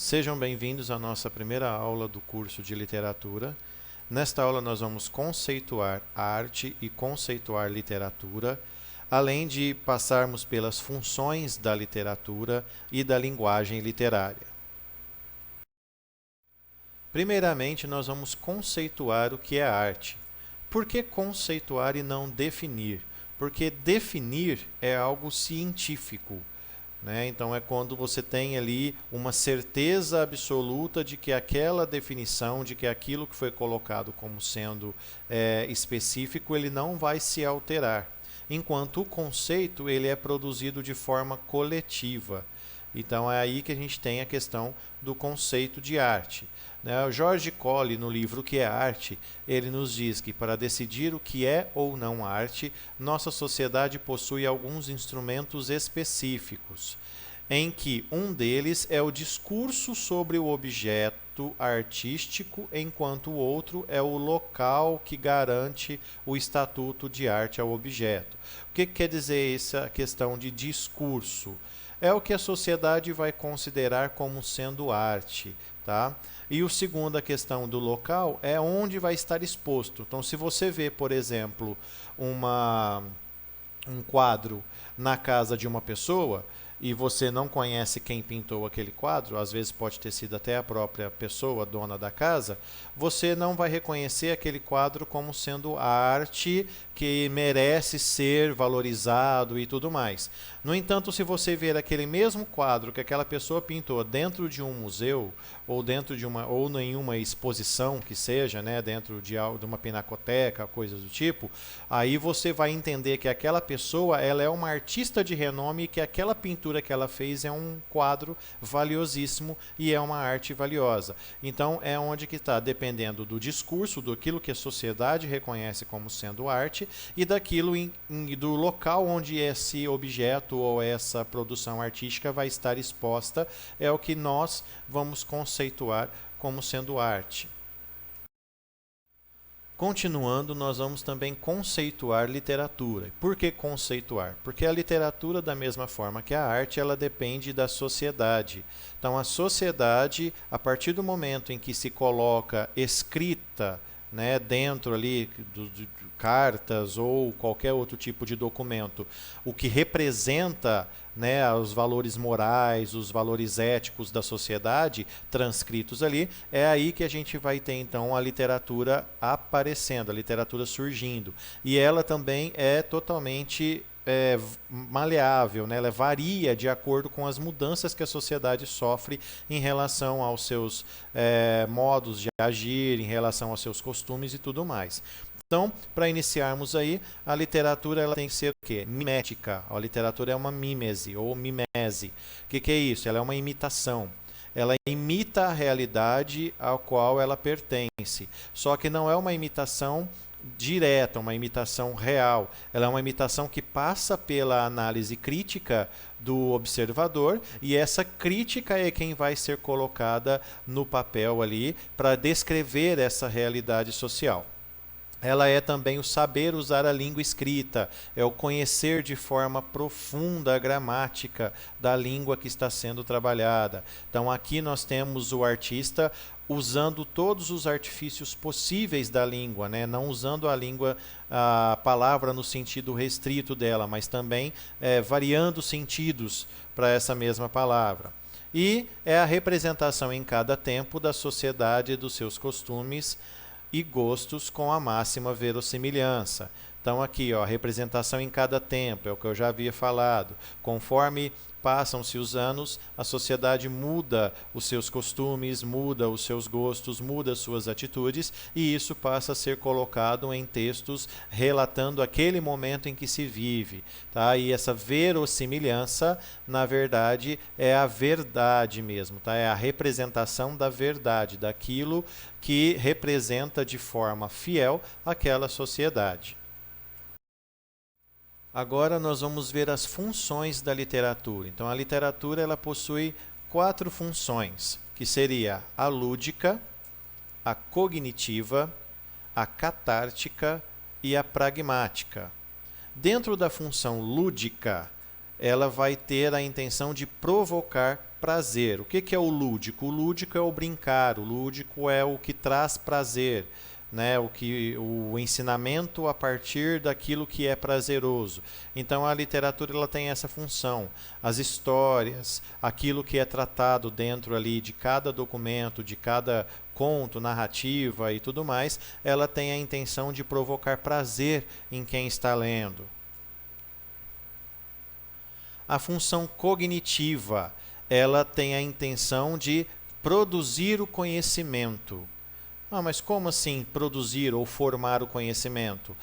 Sejam bem-vindos à nossa primeira aula do curso de literatura. Nesta aula nós vamos conceituar arte e conceituar literatura, além de passarmos pelas funções da literatura e da linguagem literária. Primeiramente, nós vamos conceituar o que é arte. Por que conceituar e não definir? Porque definir é algo científico. Então, é quando você tem ali uma certeza absoluta de que aquela definição, de que aquilo que foi colocado como sendo específico, ele não vai se alterar. Enquanto o conceito ele é produzido de forma coletiva. Então, é aí que a gente tem a questão do conceito de arte. O George Colley, no livro O que é Arte, ele nos diz que para decidir o que é ou não arte, nossa sociedade possui alguns instrumentos específicos, em que um deles é o discurso sobre o objeto artístico, enquanto o outro é o local que garante o estatuto de arte ao objeto. O que quer dizer essa questão de discurso? É o que a sociedade vai considerar como sendo arte, tá? E o segundo, a questão do local, é onde vai estar exposto. Então, se você vê, por exemplo, um quadro na casa de uma pessoa e você não conhece quem pintou aquele quadro, às vezes pode ter sido até a própria pessoa, dona da casa, você não vai reconhecer aquele quadro como sendo arte que merece ser valorizado e tudo mais. No entanto, se você ver aquele mesmo quadro que aquela pessoa pintou dentro de um museu ou dentro de em uma exposição que seja, dentro de uma pinacoteca, coisas do tipo, aí você vai entender que aquela pessoa ela é uma artista de renome e que aquela pintura que ela fez é um quadro valiosíssimo e é uma arte valiosa. Então é onde que está, dependendo do discurso, daquilo que a sociedade reconhece como sendo arte e daquilo do local onde esse objeto ou essa produção artística vai estar exposta, é o que nós vamos conceituar como sendo arte. Continuando, nós vamos também conceituar literatura. Por que conceituar? Porque a literatura, da mesma forma que a arte, ela depende da sociedade. Então, a sociedade, a partir do momento em que se coloca escrita, dentro ali de cartas ou qualquer outro tipo de documento, o que representa os valores morais, os valores éticos da sociedade transcritos ali, é aí que a gente vai ter então a literatura aparecendo, a literatura surgindo. E ela também é totalmente maleável, ela varia de acordo com as mudanças que a sociedade sofre em relação aos seus modos de agir, em relação aos seus costumes e tudo mais. Então, para iniciarmos aí, a literatura ela tem que ser o quê? Mimética. A literatura é uma mímese ou mimese. O que é isso? Ela é uma imitação. Ela imita a realidade ao qual ela pertence. Só que não é uma imitação direta, uma imitação real. Ela é uma imitação que passa pela análise crítica do observador e essa crítica é quem vai ser colocada no papel ali para descrever essa realidade social. Ela é também o saber usar a língua escrita, é o conhecer de forma profunda a gramática da língua que está sendo trabalhada. Então aqui nós temos o artista usando todos os artifícios possíveis da língua, não usando a palavra no sentido restrito dela, mas também variando sentidos para essa mesma palavra. E é a representação em cada tempo da sociedade e dos seus costumes e gostos com a máxima verossimilhança. Então aqui, a representação em cada tempo, é o que eu já havia falado. Conforme passam-se os anos, a sociedade muda os seus costumes, muda os seus gostos, muda as suas atitudes, e isso passa a ser colocado em textos relatando aquele momento em que se vive. Tá? E essa verossimilhança, na verdade, é a verdade mesmo, tá? É a representação da verdade, daquilo que representa de forma fiel aquela sociedade. Agora nós vamos ver as funções da literatura. Então a literatura ela possui 4 funções, que seria a lúdica, a cognitiva, a catártica e a pragmática. Dentro da função lúdica, ela vai ter a intenção de provocar prazer. O que é o lúdico? O lúdico é o brincar, o lúdico é o que traz prazer, né? O ensinamento a partir daquilo que é prazeroso. Então a literatura ela tem essa função. As histórias, aquilo que é tratado dentro ali de cada documento, de cada conto, narrativa e tudo mais, ela tem a intenção de provocar prazer em quem está lendo. A função cognitiva, ela tem a intenção de produzir o conhecimento. Ah, mas como assim produzir ou formar o conhecimento?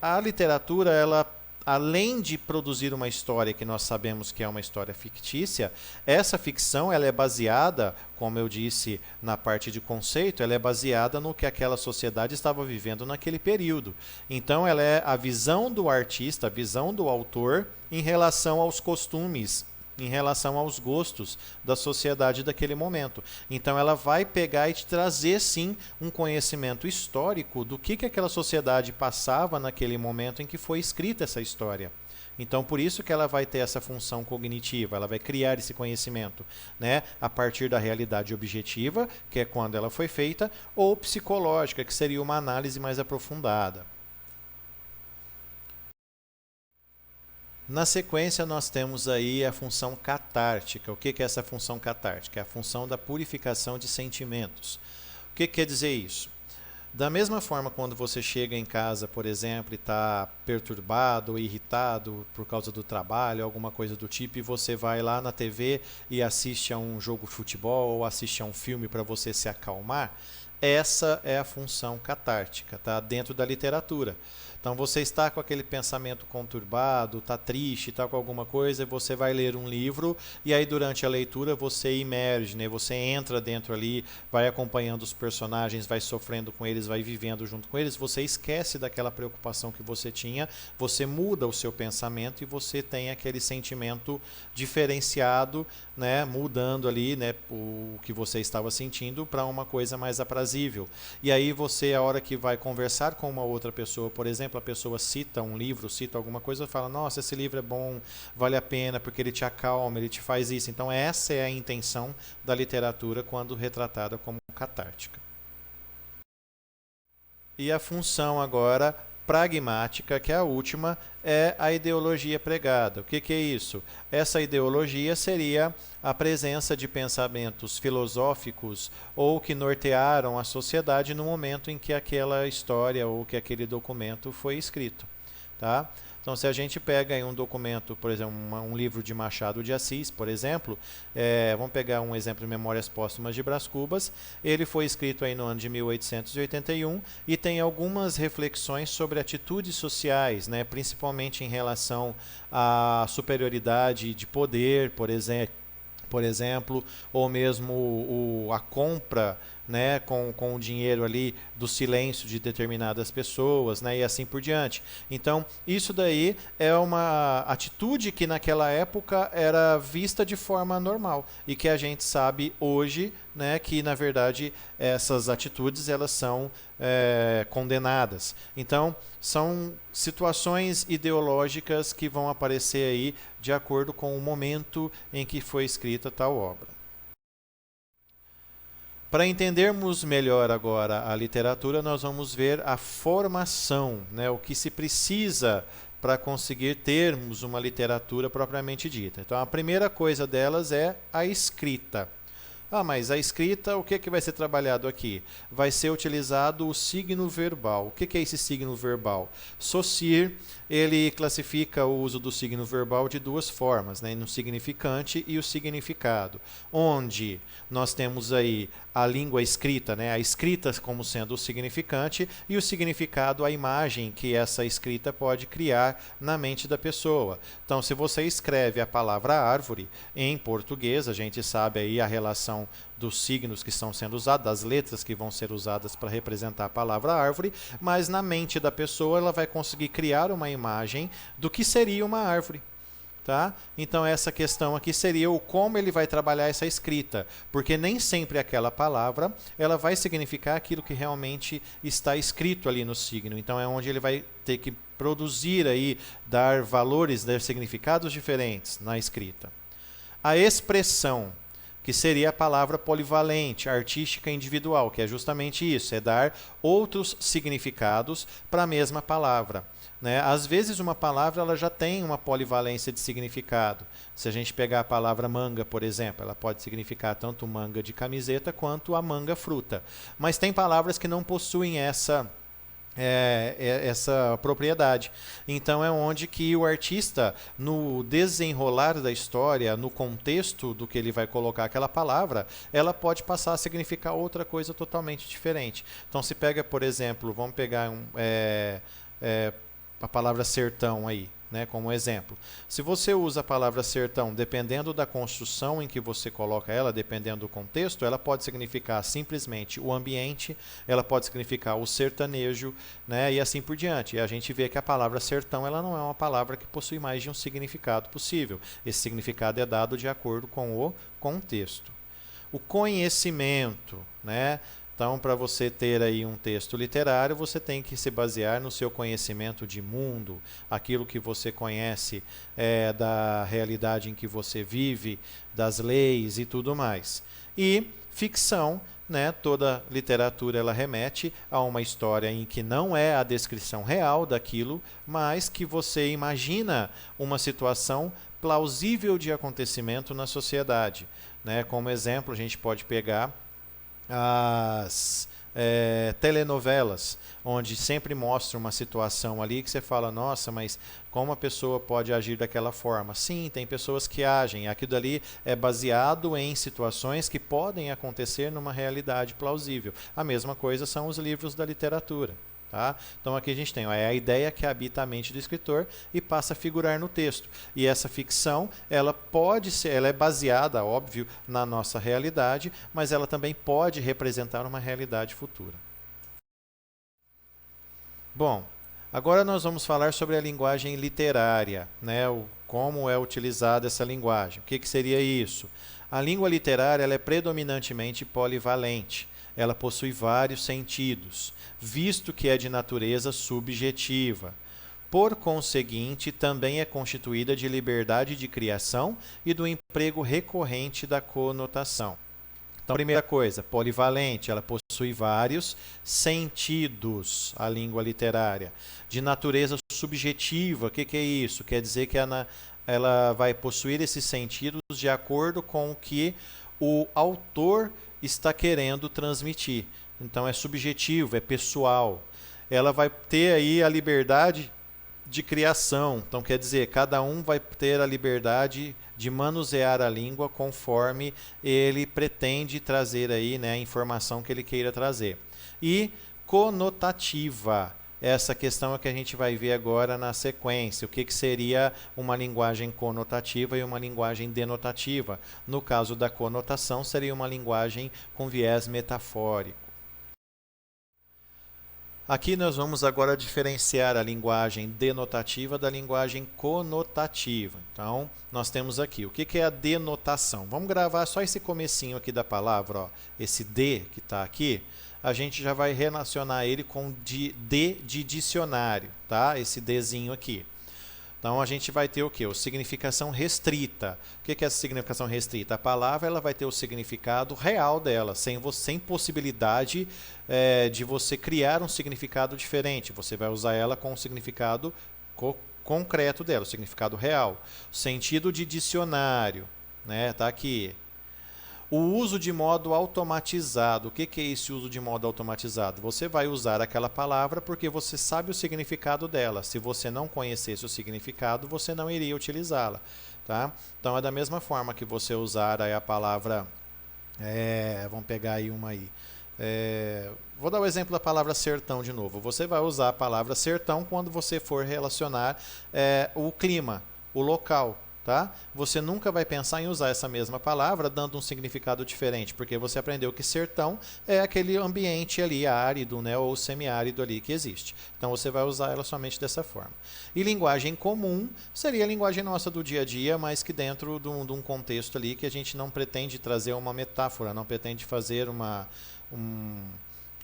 A literatura, ela, além de produzir uma história que nós sabemos que é uma história fictícia, essa ficção ela é baseada, como eu disse na parte de conceito, ela é baseada no que aquela sociedade estava vivendo naquele período. Então ela é a visão do artista, a visão do autor em relação aos costumes, em relação aos gostos da sociedade daquele momento. Então ela vai pegar e te trazer sim um conhecimento histórico do que aquela sociedade passava naquele momento em que foi escrita essa história. Então por isso que ela vai ter essa função cognitiva, ela vai criar esse conhecimento, né, a partir da realidade objetiva, que é quando ela foi feita, ou psicológica, que seria uma análise mais aprofundada. Na sequência, nós temos aí a função catártica. O que é essa função catártica? É a função da purificação de sentimentos. O que quer dizer isso? Da mesma forma, quando você chega em casa, por exemplo, e está perturbado ou irritado por causa do trabalho, alguma coisa do tipo, e você vai lá na TV e assiste a um jogo de futebol ou assiste a um filme para você se acalmar, essa é a função catártica, tá? Dentro da literatura. Então você está com aquele pensamento conturbado, está triste, está com alguma coisa, e você vai ler um livro e aí durante a leitura você imerge, né? Você entra dentro ali, vai acompanhando os personagens, vai sofrendo com eles, vai vivendo junto com eles, você esquece daquela preocupação que você tinha, você muda o seu pensamento e você tem aquele sentimento diferenciado, né? Mudando ali, né? O que você estava sentindo para uma coisa mais aprazível. E aí você, a hora que vai conversar com uma outra pessoa, por exemplo, a pessoa cita um livro, cita alguma coisa, fala, nossa, esse livro é bom, vale a pena, porque ele te acalma, ele te faz isso. Então essa é a intenção da literatura quando retratada como catártica. E a função agora pragmática, que é a última, é a ideologia pregada. O que é isso? Essa ideologia seria a presença de pensamentos filosóficos ou que nortearam a sociedade no momento em que aquela história ou que aquele documento foi escrito. Tá? Então, se a gente pega aí um documento, por exemplo, um livro de Machado de Assis, por exemplo, vamos pegar um exemplo de Memórias Póstumas de Brás Cubas, ele foi escrito aí no ano de 1881 e tem algumas reflexões sobre atitudes sociais, né, principalmente em relação à superioridade de poder, por exemplo, ou mesmo a compra, né, com o dinheiro ali do silêncio de determinadas pessoas, né, e assim por diante. Então, isso daí é uma atitude que naquela época era vista de forma normal e que a gente sabe hoje, né, que na verdade essas atitudes elas são condenadas. Então, são situações ideológicas que vão aparecer aí de acordo com o momento em que foi escrita tal obra. Para entendermos melhor agora a literatura, nós vamos ver a formação, né, o que se precisa para conseguir termos uma literatura propriamente dita. Então, a primeira coisa delas é a escrita. Ah, mas a escrita, o que vai ser trabalhado aqui? Vai ser utilizado o signo verbal. O que é esse signo verbal? Saussure, ele classifica o uso do signo verbal de duas formas, né? No significante e o significado, onde nós temos aí a língua escrita, né? A escrita como sendo o significante e o significado, a imagem que essa escrita pode criar na mente da pessoa. Então, se você escreve a palavra árvore em português, a gente sabe aí a relação dos signos que estão sendo usados, das letras que vão ser usadas para representar a palavra árvore, mas na mente da pessoa ela vai conseguir criar uma imagem do que seria uma árvore. Tá? Então essa questão aqui seria o como ele vai trabalhar essa escrita, porque nem sempre aquela palavra ela vai significar aquilo que realmente está escrito ali no signo. Então é onde ele vai ter que produzir aí, dar valores, dar significados diferentes na escrita. A expressão, que seria a palavra polivalente, artística individual, que é justamente isso, é dar outros significados para a mesma palavra. Né? Às vezes uma palavra ela já tem uma polivalência de significado. Se a gente pegar a palavra manga, por exemplo, ela pode significar tanto manga de camiseta quanto a manga fruta. Mas tem palavras que não possuem essa propriedade. Então é onde que o artista, no desenrolar da história, no contexto do que ele vai colocar aquela palavra, ela pode passar a significar outra coisa totalmente diferente. Então se pega, por exemplo, vamos pegar a palavra sertão aí, né, como exemplo. Se você usa a palavra sertão, dependendo da construção em que você coloca ela, dependendo do contexto, ela pode significar simplesmente o ambiente, ela pode significar o sertanejo, né, e assim por diante. E a gente vê que a palavra sertão ela não é uma palavra que possui mais de um significado possível. Esse significado é dado de acordo com o contexto. O conhecimento, né? Então, para você ter aí um texto literário, você tem que se basear no seu conhecimento de mundo, aquilo que você conhece da realidade em que você vive, das leis e tudo mais. E ficção, né, toda literatura ela remete a uma história em que não é a descrição real daquilo, mas que você imagina uma situação plausível de acontecimento na sociedade. Né? Como exemplo, a gente pode pegar as telenovelas, onde sempre mostra uma situação ali que você fala, nossa, mas como a pessoa pode agir daquela forma? Sim, tem pessoas que agem. Aquilo ali é baseado em situações que podem acontecer numa realidade plausível. A mesma coisa são os livros da literatura. Tá? Então aqui a gente tem a ideia que habita a mente do escritor e passa a figurar no texto. E essa ficção, ela pode ser, ela é baseada, óbvio, na nossa realidade, mas ela também pode representar uma realidade futura. Bom, agora nós vamos falar sobre a linguagem literária, né? Como é utilizada essa linguagem. O que seria isso? A língua literária ela é predominantemente polivalente. Ela possui vários sentidos, visto que é de natureza subjetiva. Por conseguinte, também é constituída de liberdade de criação e do emprego recorrente da conotação. Então, primeira coisa, polivalente, ela possui vários sentidos, a língua literária. De natureza subjetiva, o que é isso? Quer dizer que ela vai possuir esses sentidos de acordo com o que o autor está querendo transmitir. Então é subjetivo, é pessoal. Ela vai ter aí a liberdade de criação. Então quer dizer, cada um vai ter a liberdade de manusear a língua conforme ele pretende trazer aí, né, a informação que ele queira trazer. E conotativa. Essa questão é que a gente vai ver agora na sequência. O que seria uma linguagem conotativa e uma linguagem denotativa? No caso da conotação, seria uma linguagem com viés metafórico. Aqui nós vamos agora diferenciar a linguagem denotativa da linguagem conotativa. Então, nós temos aqui, o que é a denotação? Vamos gravar só esse comecinho aqui da palavra, ó, esse D que está aqui. A gente já vai relacionar ele com D de dicionário, tá? Esse Dzinho aqui. Então, a gente vai ter o quê? O significação restrita. O que é essa significação restrita? A palavra ela vai ter o significado real dela, sem possibilidade de você criar um significado diferente. Você vai usar ela com o significado concreto dela, o significado real. Sentido de dicionário, né? Tá aqui. O uso de modo automatizado. O que é esse uso de modo automatizado? Você vai usar aquela palavra porque você sabe o significado dela. Se você não conhecesse o significado, você não iria utilizá-la. Tá? Então, é da mesma forma que você usar aí a palavra... vamos pegar aí uma aí. Vou dar o exemplo da palavra sertão de novo. Você vai usar a palavra sertão quando você for relacionar o clima, o local. Tá? Você nunca vai pensar em usar essa mesma palavra dando um significado diferente, porque você aprendeu que sertão é aquele ambiente ali árido, né, ou semiárido ali que existe. Então você vai usar ela somente dessa forma. E linguagem comum seria a linguagem nossa do dia a dia, mas que dentro de um contexto ali que a gente não pretende trazer uma metáfora, não pretende fazer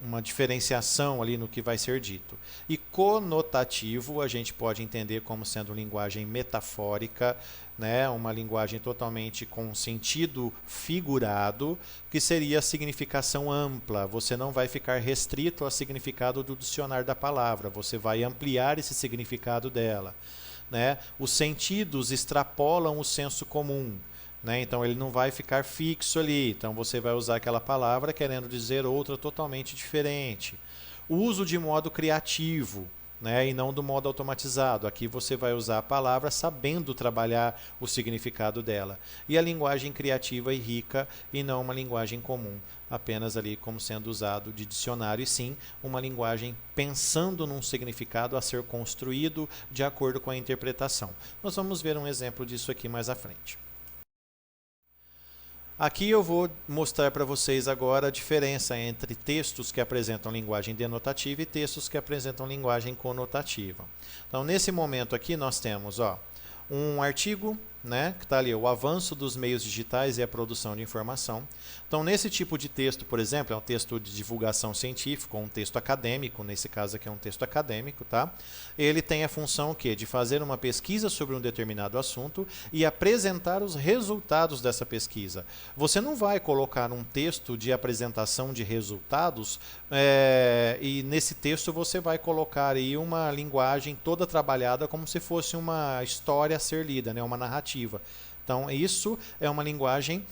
uma diferenciação ali no que vai ser dito. E conotativo a gente pode entender como sendo linguagem metafórica, né, uma linguagem totalmente com sentido figurado, que seria a significação ampla. Você não vai ficar restrito ao significado do dicionário da palavra, você vai ampliar esse significado dela, né? Os sentidos extrapolam o senso comum, né? Então ele não vai ficar fixo ali, então você vai usar aquela palavra querendo dizer outra totalmente diferente. O uso de modo criativo, né, e não do modo automatizado. Aqui você vai usar a palavra sabendo trabalhar o significado dela. E a linguagem criativa e rica e não uma linguagem comum, apenas ali como sendo usado de dicionário, e sim uma linguagem pensando num significado a ser construído de acordo com a interpretação. Nós vamos ver um exemplo disso aqui mais à frente. Aqui eu vou mostrar para vocês agora a diferença entre textos que apresentam linguagem denotativa e textos que apresentam linguagem conotativa. Então, nesse momento aqui, nós temos um artigo, né, que está ali, o avanço dos meios digitais e a produção de informação. Então, nesse tipo de texto, por exemplo, é um texto de divulgação científica, ou um texto acadêmico, nesse caso aqui é um texto acadêmico, tá? Ele tem a função o quê? De fazer uma pesquisa sobre um determinado assunto e apresentar os resultados dessa pesquisa. Você não vai colocar um texto de apresentação de resultados e nesse texto você vai colocar aí uma linguagem toda trabalhada como se fosse uma história a ser lida, né? Uma narrativa. Então, isso é uma linguagem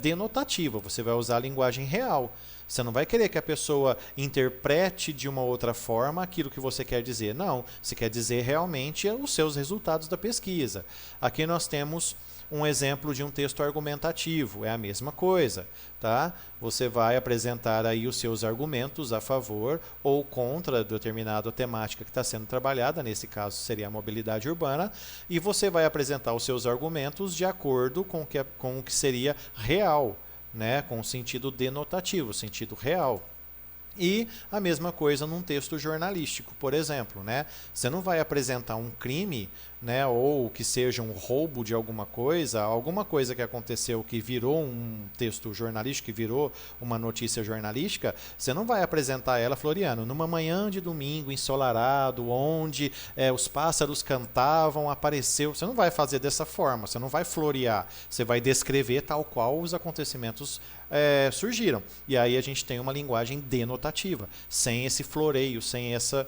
denotativa, você vai usar a linguagem real. Você não vai querer que a pessoa interprete de uma outra forma aquilo que você quer dizer. Não, você quer dizer realmente os seus resultados da pesquisa. Aqui nós temos um exemplo de um texto argumentativo, é a mesma coisa, tá? Você vai apresentar aí os seus argumentos a favor ou contra determinada temática que está sendo trabalhada, nesse caso seria a mobilidade urbana, e você vai apresentar os seus argumentos de acordo com o que seria real, né? Com o sentido denotativo, sentido real. E a mesma coisa num texto jornalístico, por exemplo, né? Você não vai apresentar um crime, né, ou que seja um roubo de alguma coisa que aconteceu que virou um texto jornalístico, que virou uma notícia jornalística, você não vai apresentar ela, Floriano, numa manhã de domingo ensolarado, onde os pássaros cantavam, apareceu. Você não vai fazer dessa forma, você não vai florear, você vai descrever tal qual os acontecimentos surgiram. E aí a gente tem uma linguagem denotativa, sem esse floreio, sem essa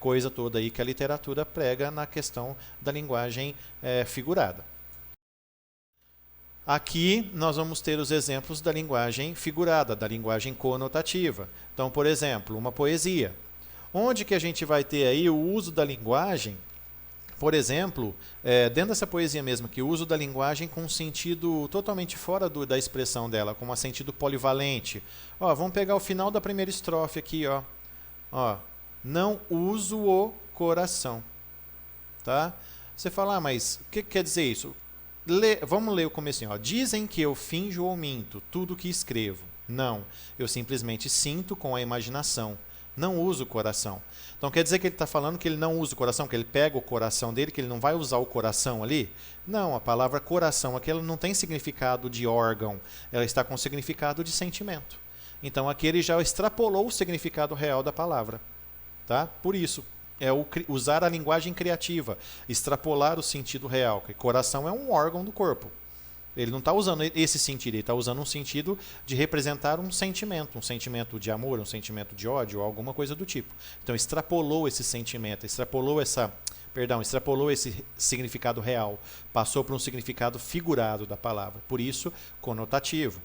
coisa toda aí que a literatura prega na questão da linguagem figurada. Aqui nós vamos ter os exemplos da linguagem figurada, da linguagem conotativa. Então, por exemplo, uma poesia. Onde que a gente vai ter aí o uso da linguagem, por exemplo, dentro dessa poesia mesmo, que o uso da linguagem com sentido totalmente fora da expressão dela, com um sentido polivalente. Vamos pegar o final da primeira estrofe aqui, não uso o coração. Tá? Você fala, mas o que quer dizer isso? Vamos ler o comecinho. Dizem que eu finjo ou minto tudo que escrevo. Não, eu simplesmente sinto com a imaginação. Não uso o coração. Então quer dizer que ele está falando que ele não usa o coração, que ele pega o coração dele, que ele não vai usar o coração ali? Não, a palavra coração aqui ela não tem significado de órgão, ela está com significado de sentimento. Então aqui ele já extrapolou o significado real da palavra. Tá? Por isso, usar a linguagem criativa, extrapolar o sentido real, porque coração é um órgão do corpo. Ele não está usando esse sentido, ele está usando um sentido de representar um sentimento de amor, um sentimento de ódio, ou alguma coisa do tipo. Então extrapolou esse sentimento, extrapolou esse significado real, passou para um significado figurado da palavra, por isso conotativo.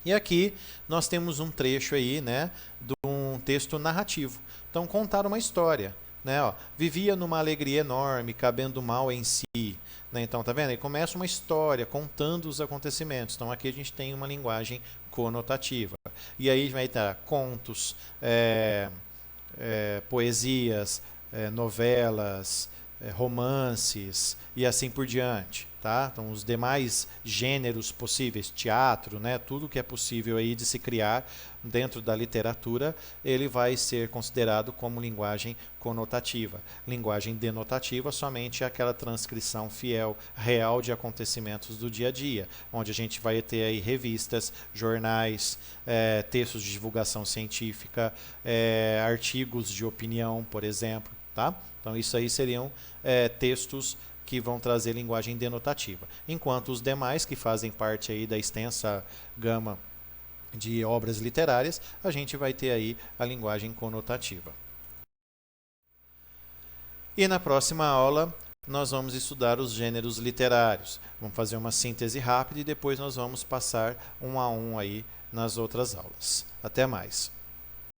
E aqui nós temos um trecho aí, né, de um texto narrativo. Então contar uma história. Né, vivia numa alegria enorme, cabendo mal em si. Né, então, tá vendo? Aí começa uma história contando os acontecimentos. Então, aqui a gente tem uma linguagem conotativa. E aí vai estar contos, poesias, novelas, romances e assim por diante, tá? Então, os demais gêneros possíveis, teatro, né, tudo que é possível aí de se criar dentro da literatura, ele vai ser considerado como linguagem conotativa. Linguagem denotativa somente é aquela transcrição fiel, real de acontecimentos do dia a dia, onde a gente vai ter aí revistas, jornais, textos de divulgação científica, artigos de opinião, por exemplo, tá? Então, isso aí seriam textos que vão trazer linguagem denotativa. Enquanto os demais, que fazem parte aí da extensa gama de obras literárias, a gente vai ter aí a linguagem conotativa. E na próxima aula, nós vamos estudar os gêneros literários. Vamos fazer uma síntese rápida e depois nós vamos passar um a um aí nas outras aulas. Até mais!